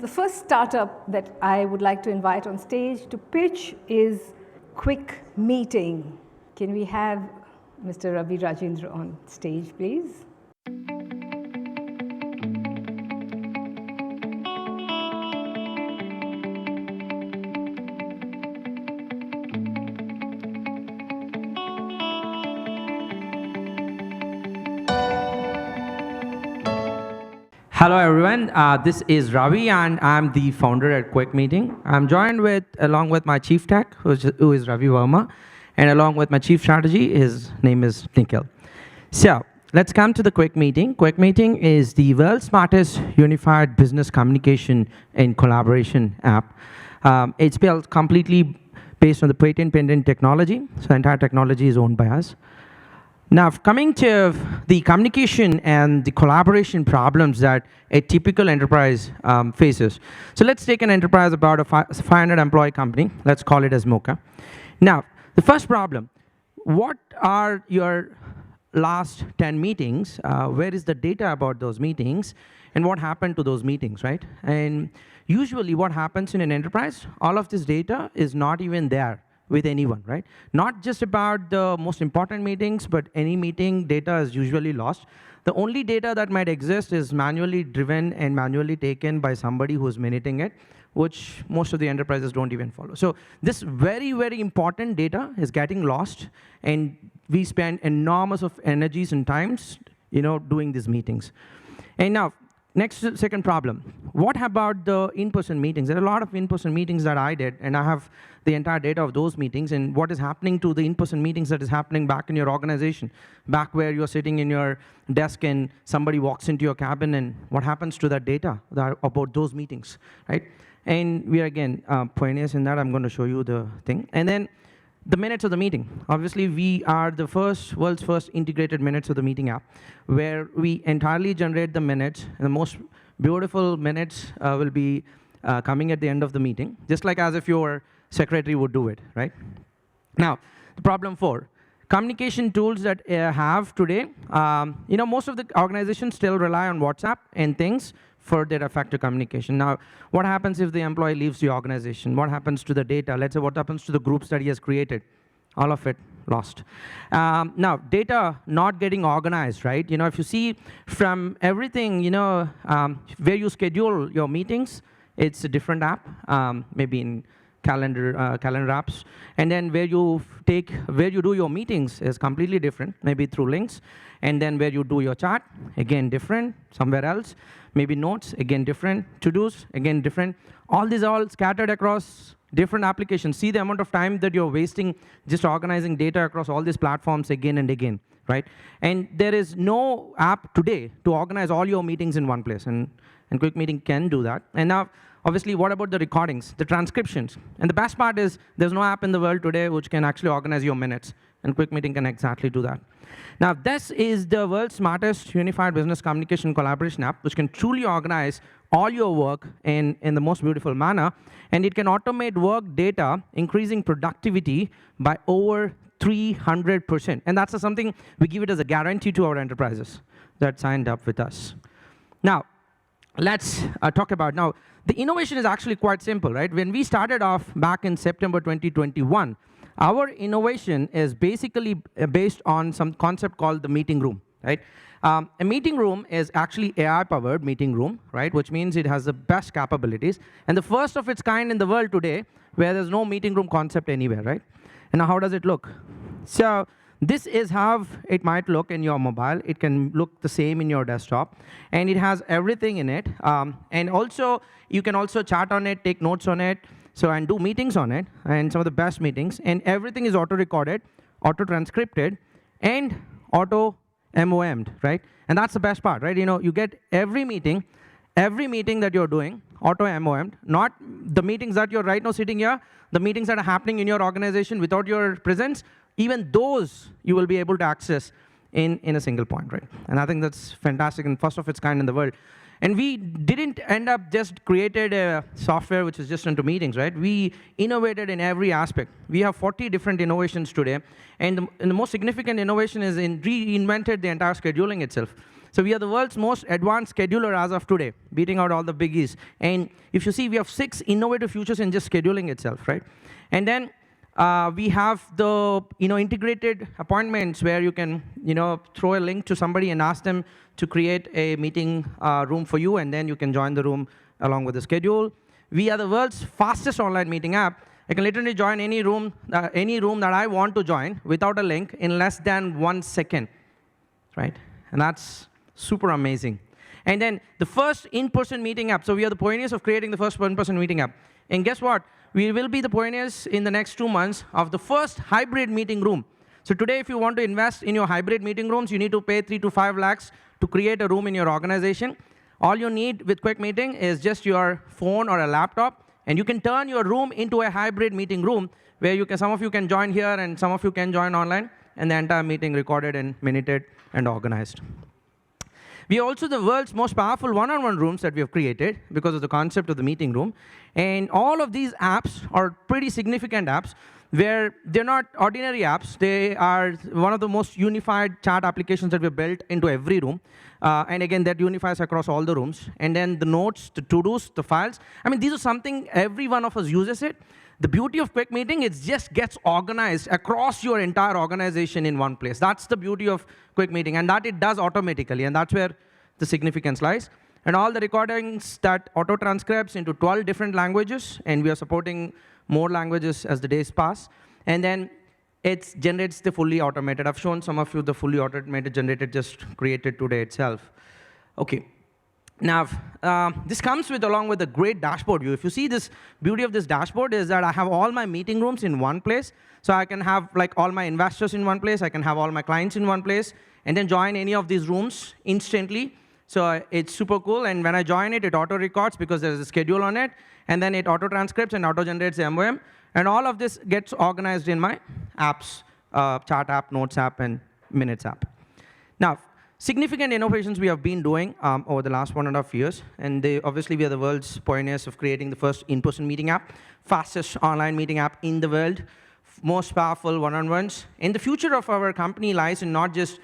The first startup that I would like to invite on stage to pitch is Qik Meeting. Can we have Mr. Ravi Rajendra on stage, please? Hello everyone, this is Ravi and I'm the founder at Qik Meeting. I'm joined along with my chief tech, who is Ravi Verma, and along with my chief strategy, his name is Nikhil. So let's come to the Qik Meeting. Qik Meeting is the world's smartest unified business communication and collaboration app. It's built completely based on the patent pending technology, so the entire technology is owned by us. Now, coming to the communication and the collaboration problems that a typical enterprise faces. So let's take an enterprise about a 500 employee company. Let's call it as Mocha. Now, the first problem, what are your last 10 meetings? Where is the data about those meetings? And what happened to those meetings, right? And usually what happens in an enterprise, all of this data is not even there with anyone, right? Not just about the most important meetings, but any meeting data is usually lost. The only data that might exist is manually driven and manually taken by somebody who's minuting it, which most of the enterprises don't even follow. So this very, very important data is getting lost, and we spend enormous of energies and times, doing these meetings. And now, second problem, what about the in-person meetings? There are a lot of in-person meetings that I did, and I have the entire data of those meetings, and what is happening to the in-person meetings that is happening back in your organization, back where you're sitting in your desk and somebody walks into your cabin, and what happens to that data about those meetings, right? And we are, again, pioneers in that. I'm going to show you the thing. And then the minutes of the meeting. Obviously, we are the world's first integrated minutes of the meeting app, where we entirely generate the minutes, and the most beautiful minutes will be coming at the end of the meeting, just like as if your secretary would do it, right? Now, the problem 4, communication tools that have today, most of the organizations still rely on WhatsApp and things for their effective communication. Now, what happens if the employee leaves the organization? What happens to the data? Let's say, what happens to the groups that he has created? All of it lost. Now, data not getting organized, right? If you see from everything, where you schedule your meetings, it's a different app, maybe in calendar apps. And then where you do your meetings is completely different, maybe through links. And then where you do your chat, again, different, somewhere else. Maybe notes, again, different. To-dos, again, different. All these are all scattered across different applications. See the amount of time that you're wasting just organizing data across all these platforms again and again, right? And there is no app today to organize all your meetings in one place, and Qik Meeting can do that. And now, obviously, what about the recordings, the transcriptions? And the best part is there's no app in the world today which can actually organize your minutes, and Qik Meeting can exactly do that. Now, this is the world's smartest unified business communication collaboration app, which can truly organize all your work in the most beautiful manner, and it can automate work data, increasing productivity by over 300%. And that's something we give it as a guarantee to our enterprises that signed up with us. Now, let's talk about now. The innovation is actually quite simple, right? When we started off back in September 2021, our innovation is basically based on some concept called the meeting room, right? A meeting room is actually AI-powered meeting room, right? Which means it has the best capabilities, and the first of its kind in the world today, where there's no meeting room concept anywhere, right? And now, how does it look? So this is how it might look in your mobile. It can look the same in your desktop, and it has everything in it. And also, you can also chat on it, take notes on it, and do meetings on it, and some of the best meetings. And everything is auto-recorded, auto-transcripted, and auto-MOM'd, right? And that's the best part, right? You get every meeting that you're doing, auto-MOM'd, not the meetings that you're right now sitting here, the meetings that are happening in your organization without your presence. Even those you will be able to access in a single point, right? And I think that's fantastic and first of its kind in the world. And we didn't end up just created a software which is just into meetings, right? We innovated in every aspect. We have 40 different innovations today. And the most significant innovation is reinvented the entire scheduling itself. So we are the world's most advanced scheduler as of today, beating out all the biggies. And if you see, we have 6 innovative features in just scheduling itself, right? And then we have the integrated appointments where you can throw a link to somebody and ask them to create a meeting room for you, and then you can join the room along with the schedule. We are the world's fastest online meeting app. I can literally join any room that I want to join without a link in less than 1 second, right? And that's super amazing. And then the first in-person meeting app. So we are the pioneers of creating the first in-person meeting app. And guess what? We will be the pioneers in the next 2 months of the first hybrid meeting room. So today, if you want to invest in your hybrid meeting rooms, you need to pay 3 to 5 lakhs to create a room in your organization. All you need with Qik Meeting is just your phone or a laptop, and you can turn your room into a hybrid meeting room where some of you can join here and some of you can join online, and the entire meeting recorded and minuted and organized. We are also the world's most powerful one-on-one rooms that we have created because of the concept of the meeting room. And all of these apps are pretty significant apps where they're not ordinary apps. They are one of the most unified chat applications that we've built into every room. And again, that unifies across all the rooms. And then the notes, the to-dos, the files. I mean, these are something every one of us uses it. The beauty of Qik Meeting is just gets organized across your entire organization in one place. That's the beauty of Qik Meeting, and that it does automatically, and that's where the significance lies. And all the recordings that auto-transcribes into 12 different languages, and we are supporting more languages as the days pass. And then it generates the fully automated. I've shown some of you the fully automated generated just created today itself. OK. Now, this comes along with a great dashboard view. If you see this, beauty of this dashboard is that I have all my meeting rooms in one place. So I can have all my investors in one place. I can have all my clients in one place, and then join any of these rooms instantly. So it's super cool. And when I join it, it auto-records because there's a schedule on it. And then it auto-transcripts and auto-generates the MOM. And all of this gets organized in my apps, chat app, notes app, and minutes app. Now, significant innovations we have been doing over the last 1.5 years. And obviously, we are the world's pioneers of creating the first in-person meeting app, fastest online meeting app in the world, most powerful one-on-ones. And the future of our company lies in not just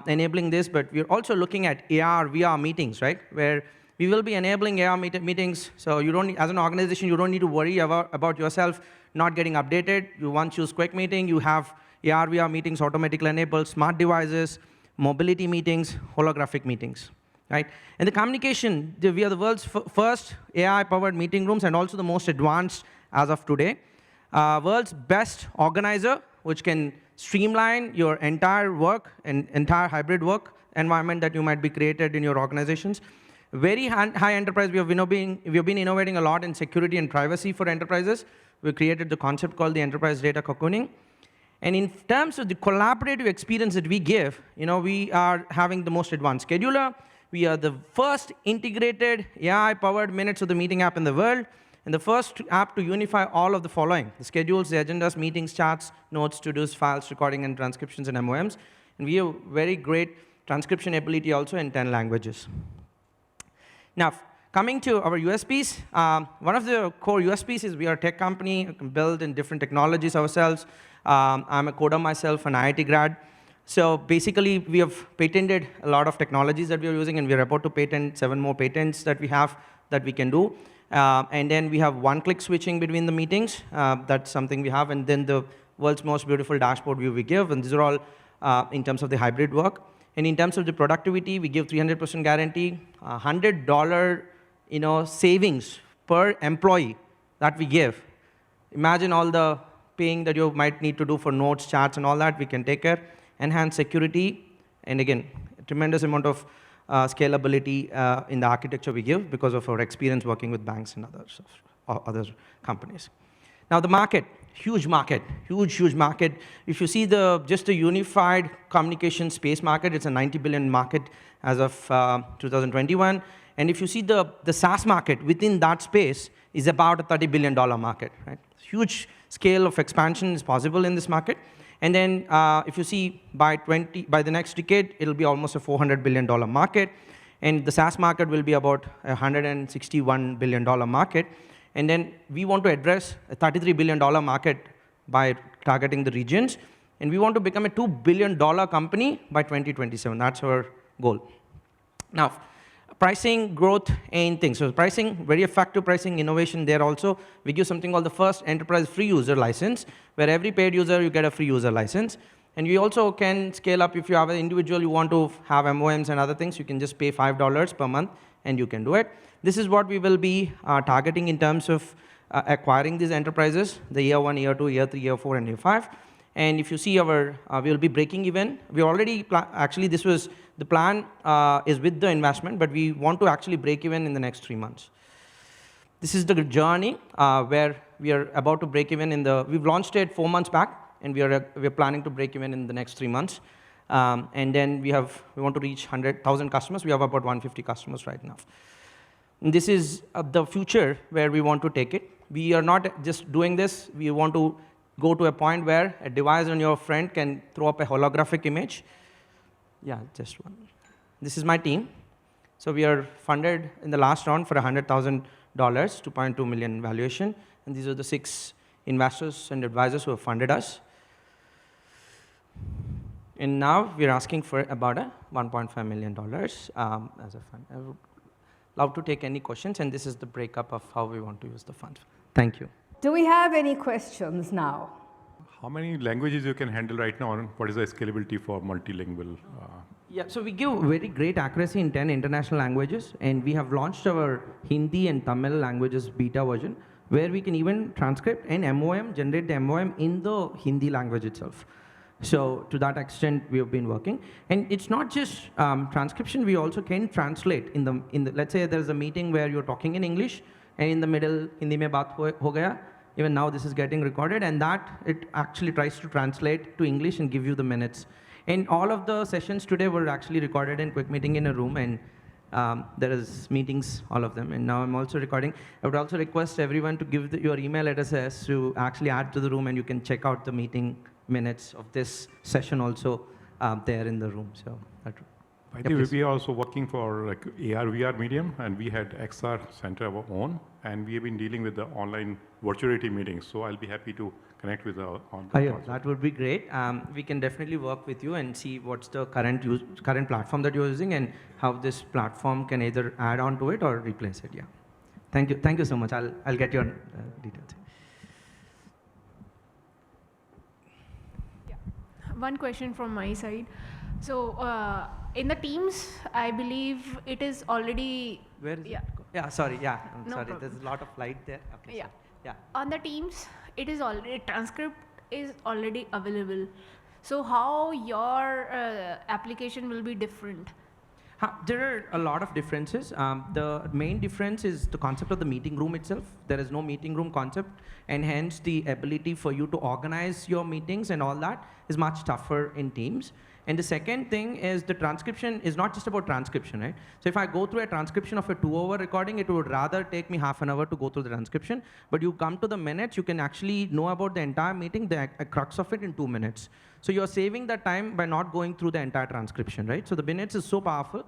enabling this, but we're also looking at AR, VR meetings, right? Where we will be enabling AR meetings. So you don't, as an organization, you don't need to worry about yourself not getting updated. You once choose Qik Meeting, you have AR, VR meetings automatically enabled, smart devices, mobility meetings, holographic meetings, right? And the communication, we are the world's first AI-powered meeting rooms and also the most advanced as of today. World's best organizer, which can streamline your entire work and entire hybrid work environment that you might be created in your organizations. Very high enterprise. We have been innovating a lot in security and privacy for enterprises. We created the concept called the enterprise data cocooning. And in terms of the collaborative experience that we give, we are having the most advanced scheduler. We are the first integrated AI-powered minutes of the meeting app in the world, and the first app to unify all of the following: the schedules, the agendas, meetings, chats, notes, to-dos, files, recording, and transcriptions and MOMs. And we have very great transcription ability also in 10 languages. Now, coming to our USPs, one of the core USPs is we are a tech company, we can build in different technologies ourselves. I'm a coder myself, an IIT grad. So basically, we have patented a lot of technologies that we are using, and we are about to patent 7 more patents that we have that we can do. And then we have one-click switching between the meetings. That's something we have. And then the world's most beautiful dashboard view we give. And these are all in terms of the hybrid work. And in terms of the productivity, we give 300% guarantee, $100 savings per employee that we give. Imagine all the paying that you might need to do for notes, charts, and all that. We can take care. Enhance security. And again, a tremendous amount of scalability in the architecture we give because of our experience working with banks and other companies. Now, the market, huge market, huge market. If you see just the unified communication space market, it's a $90 billion market as of 2021. And if you see the SaaS market within that space is about a $30 billion market, right? Huge scale of expansion is possible in this market. And then if you see by the next decade, it'll be almost a $400 billion market. And the SaaS market will be about a $161 billion market. And then we want to address a $33 billion market by targeting the regions. And we want to become a $2 billion company by 2027. That's our goal. Now, pricing, growth, and things. So pricing, very effective pricing, innovation there also. We give something called the first enterprise free user license, where every paid user, you get a free user license. And you also can scale up if you have an individual, you want to have MOMs and other things, you can just pay $5 per month, and you can do it. This is what we will be targeting in terms of acquiring these enterprises, the year 1, year 2, year 3, year 4, and year 5. And if you see our, we will be breaking even. We already, actually this was, the plan is with the investment, but we want to actually break even in the next 3 months. This is the journey where we are about to break even in the, we've launched it 4 months back, and we're planning to break even in the next 3 months. And then we want to reach 100,000 customers. We have about 150 customers right now. And this is the future where we want to take it. We are not just doing this. We want to go to a point where a device on your friend can throw up a holographic image. Yeah, just one. This is my team. So we are funded in the last round for $100,000, 2.2 million valuation. And these are the 6 investors and advisors who have funded us. And now we're asking for about a $1.5 million as a fund. I would love to take any questions, and this is the breakup of how we want to use the fund. Thank you. Do we have any questions now? How many languages you can handle right now, and what is the scalability for multilingual? Yeah, so we give very great accuracy in 10 international languages, and we have launched our Hindi and Tamil languages beta version, where we can even transcript and MOM, generate the MOM in the Hindi language itself. So to that extent, we have been working. And it's not just transcription, we also can translate in the, let's say there's a meeting where you're talking in English, and in the middle, Hindi mein baat ho gaya. Even now this is getting recorded, and that it actually tries to translate to English and give you the minutes. And all of the sessions today were actually recorded in Qik Meeting in a room, and there is meetings, all of them. And now I'm also recording. I would also request everyone to give your email addresses to actually add to the room, and you can check out the meeting minutes of this session also there in the room. So By the way, we are also working for like AR, VR medium, and we had XR center of our own, and we have been dealing with the online virtuality meetings. So I'll be happy to connect with the that would be great. We can definitely work with you and see what's the current platform that you're using and how this platform can either add on to it or replace it. Yeah. Thank you. Thank you so much. I'll get your details. Yeah. One question from my side. So in the Teams, I believe it is already. Where is yeah. it? Yeah, sorry. Yeah, I'm no sorry. problem. There's a lot of light there. Okay, Yeah. sorry. Yeah. On the Teams, it is already transcript is already available. So how your application will be different? There are a lot of differences. The main difference is the concept of the meeting room itself. There is no meeting room concept, and hence the ability for you to organize your meetings and all that is much tougher in Teams. And the second thing is the transcription is not just about transcription, right? So if I go through a transcription of a 2-hour recording, it would rather take me half an hour to go through the transcription. But you come to the minutes, you can actually know about the entire meeting, the crux of it in 2 minutes. So you're saving that time by not going through the entire transcription, right? So the minutes is so powerful.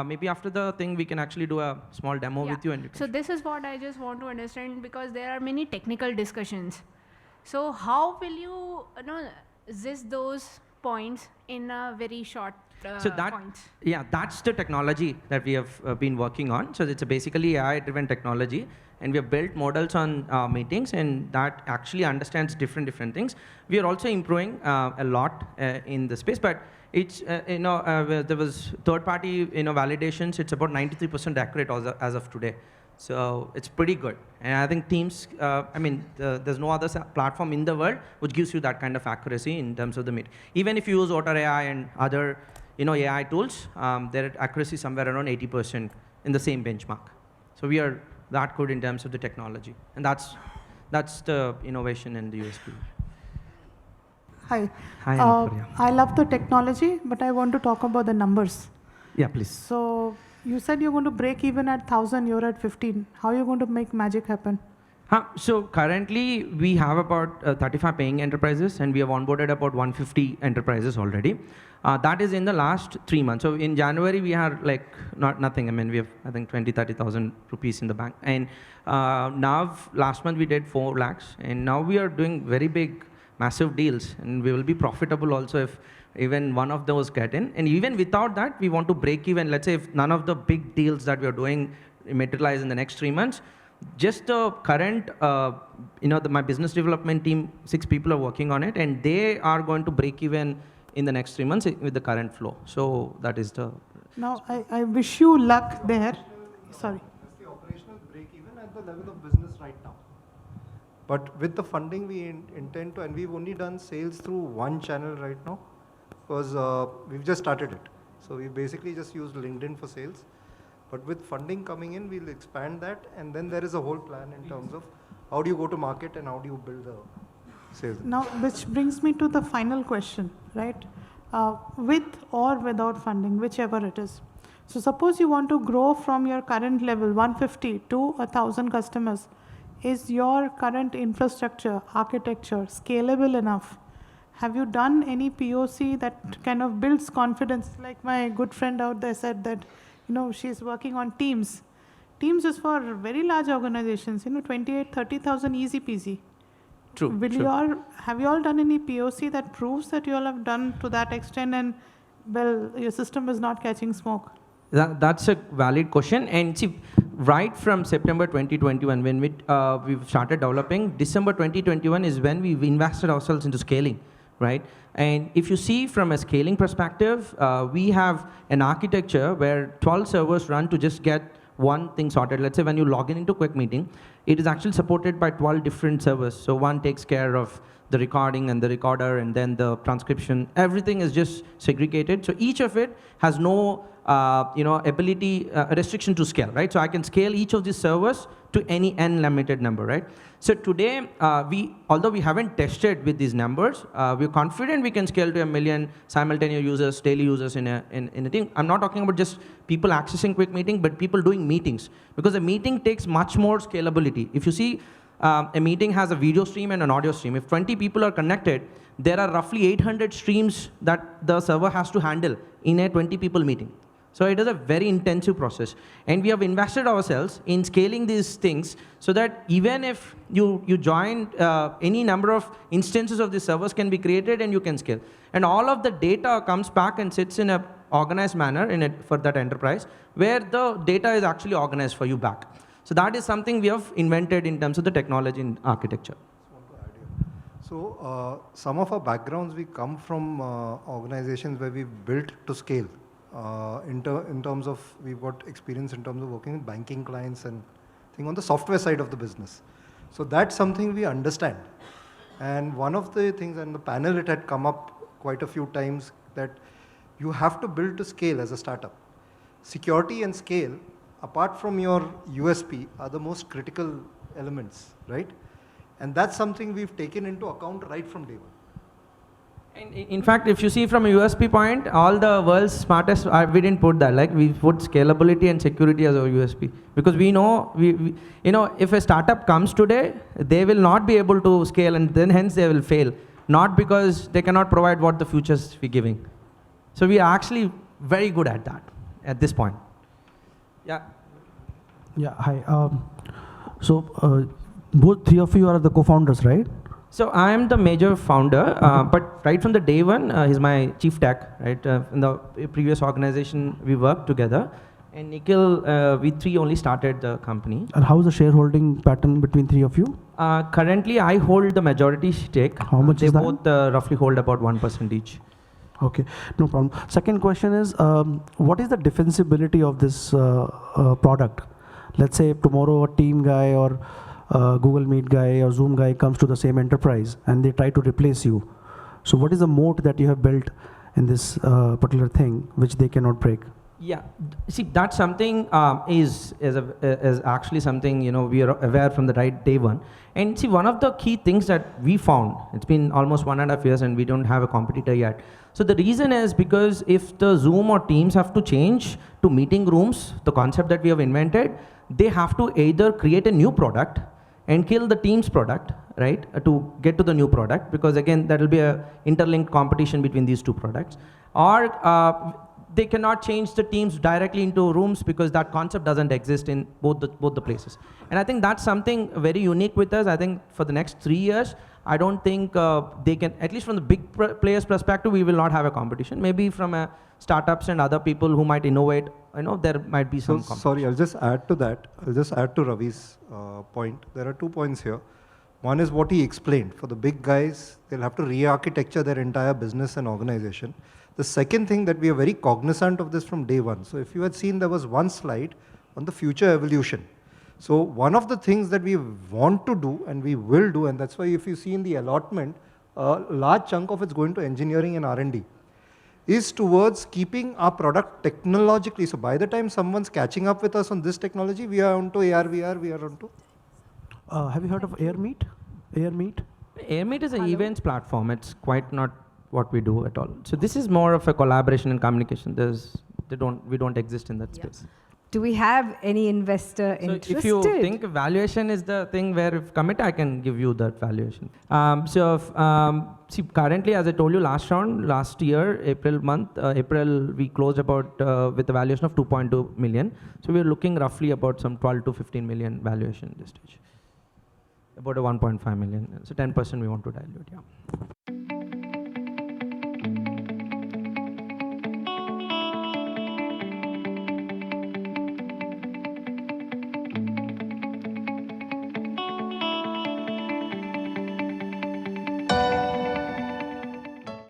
Maybe after the thing, we can actually do a small demo with you. And so this is what I just want to understand, because there are many technical discussions. So how will you zest those points in a very short points? Yeah, that's the technology that we have been working on. So it's basically AI-driven technology, and we have built models on meetings, and that actually understands different things. We are also improving a lot in the space, but it's there was third-party validations. It's about 93% accurate as of today. So it's pretty good. And I think Teams, there's no other platform in the world which gives you that kind of accuracy in terms of the meet. Even if you use Otter AI and other AI tools, their accuracy is somewhere around 80% in the same benchmark. So we are that good in terms of the technology. And that's the innovation in the USP. Hi. Hi, Anupariya. I love the technology, but I want to talk about the numbers. Yeah, please. So you said you're going to break even at 1,000, you're at 15. How are you going to make magic happen? So currently, we have about 35 paying enterprises, and we have onboarded about 150 enterprises already. That is in the last 3 months. So in January, we had like nothing. I mean, we have, I think, 30,000 rupees in the bank. And now, last month, we did 4 lakhs. And now we are doing very big, massive deals. And we will be profitable also if even one of those get in. And even without that, we want to break even. Let's say if none of the big deals that we are doing materialize in the next 3 months, just the current, my business development team, 6 people are working on it, and they are going to break even in the next 3 months with the current flow. So that is the... Now, I wish you luck there. Sorry. That's the operational break even at the level of business right now. But with the funding, we intend to, and we've only done sales through one channel right now, because we've just started it. So we basically just used LinkedIn for sales. But with funding coming in, we'll expand that, and then there is a whole plan in terms of how do you go to market and how do you build the sales. Now, which brings me to the final question, right? With or without funding, whichever it is. So suppose you want to grow from your current level, 150 to 1,000 customers. Is your current infrastructure, architecture scalable enough? Have you done any POC that kind of builds confidence? Like my good friend out there said that, she's working on Teams. Teams is for very large organizations, 28, 30,000 easy peasy. True. Have you all done any POC that proves that you all have done to that extent and, well, your system is not catching smoke? That's a valid question. And see, right from September 2021, when we've started developing, December 2021 is when we've invested ourselves into scaling, right? And if you see from a scaling perspective, we have an architecture where 12 servers run to just get one thing sorted. Let's say when you log in into Qik Meeting, it is actually supported by 12 different servers. So one takes care of the recording and the recorder and then the transcription. Everything is just segregated. So each of it has no restriction to scale, right? So I can scale each of these servers to any n limited number, right? So today, although we haven't tested with these numbers, we're confident we can scale to 1 million simultaneous users, daily users in a team. I'm not talking about just people accessing Qik Meeting, but people doing meetings, because a meeting takes much more scalability. If you see, a meeting has a video stream and an audio stream. If 20 people are connected, there are roughly 800 streams that the server has to handle in a 20 people meeting. So it is a very intensive process. And we have invested ourselves in scaling these things so that even if you join, any number of instances of the servers can be created and you can scale. And all of the data comes back and sits in an organized manner for that enterprise, where the data is actually organized for you back. So that is something we have invented in terms of the technology and architecture. So some of our backgrounds, we come from organizations where we've built to scale. In terms of, we've got experience in terms of working with banking clients and on the software side of the business. So that's something we understand. And one of the things on the panel, it had come up quite a few times that you have to build to scale as a startup. Security and scale, apart from your USP, are the most critical elements, right? And that's something we've taken into account right from day one. And in fact, if you see from a USP point, all the world's smartest, we didn't put that. Like, we put scalability and security as our USP. Because we know, if a startup comes today, they will not be able to scale, and then hence they will fail. Not because they cannot provide what the future's we're giving. So we are actually very good at that at this point. Yeah. Yeah, hi. Both three of you are the co-founders, right? So I am the major founder, but right from the day one, he's my chief tech, right? In the previous organization, we worked together. And Nikhil, we three only started the company. And how is the shareholding pattern between three of you? Currently, I hold the majority stake. How much is that? They both roughly hold about 1% each. Okay, no problem. Second question is, what is the defensibility of this product? Let's say tomorrow a team guy or Google Meet guy or Zoom guy comes to the same enterprise and they try to replace you. So what is the moat that you have built in this particular thing which they cannot break? Yeah, see, that's something is actually something, we are aware from the day one. And see, one of the key things that we found, it's been almost 1.5 years and we don't have a competitor yet. So the reason is because if the Zoom or Teams have to change to meeting rooms, the concept that we have invented, they have to either create a new product and kill the Teams product, right, to get to the new product, because again, that will be a interlinked competition between these two products. Or they cannot change the Teams directly into rooms because that concept doesn't exist in both the places. And I think that's something very unique with us. I think for the next 3 years, I don't think they can, at least from the big players perspective, we will not have a competition. Maybe from startups and other people who might innovate, there might be some competition. Sorry, I'll just add to that. I'll just add to Ravi's point. There are 2 points here. One is what he explained. For the big guys, they'll have to re-architecture their entire business and organization. The second thing that we are very cognizant of this from day one. So if you had seen, there was one slide on the future evolution. So one of the things that we want to do and we will do, and that's why if you see in the allotment, a large chunk of it's going to engineering and R&D, is towards keeping our product technologically. So by the time someone's catching up with us on this technology, we are onto AR, VR, we are onto. Have you heard of AirMeet? AirMeet? AirMeet is an events platform. It's quite not what we do at all. So this is more of a collaboration and communication. We don't exist in that space. Do we have any investor interested? If you think valuation is the thing where if commit, I can give you that valuation. See, currently, as I told you last year, April, we closed about with a valuation of 2.2 million. So we're looking roughly about some 12 to 15 million valuation at this stage. About a 1.5 million. So 10% we want to dilute, yeah.